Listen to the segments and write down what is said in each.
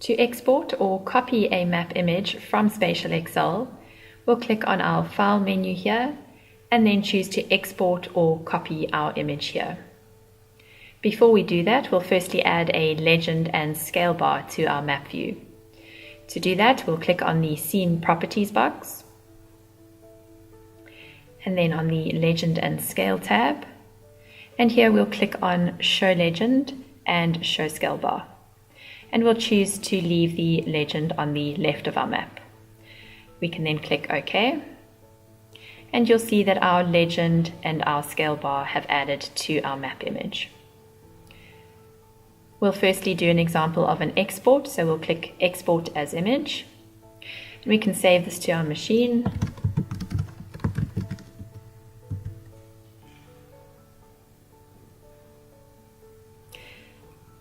To export or copy a map image from SpatialXL, we'll click on our File menu here and then choose to export or copy our image here. Before we do that, we'll firstly add a legend and scale bar to our map view. To do that, we'll click on the Scene Properties box, and then on the Legend and Scale tab, and here we'll click on Show Legend and Show Scale Bar, and we'll choose to leave the legend on the left of our map. We can then click OK, and you'll see that our legend and our scale bar have added to our map image. We'll firstly do an example of an export, so we'll click Export as Image. We can save this to our machine.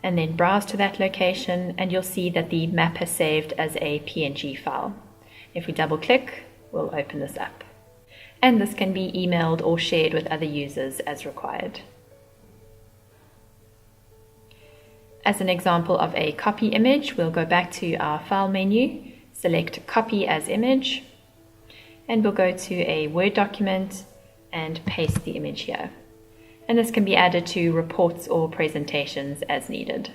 And then browse to that location, and you'll see that the map has saved as a PNG file. If we double click, we'll open this up. And this can be emailed or shared with other users as required. As an example of a copy image, we'll go back to our File menu, select Copy as Image, and we'll go to a Word document and paste the image here. And this can be added to reports or presentations as needed.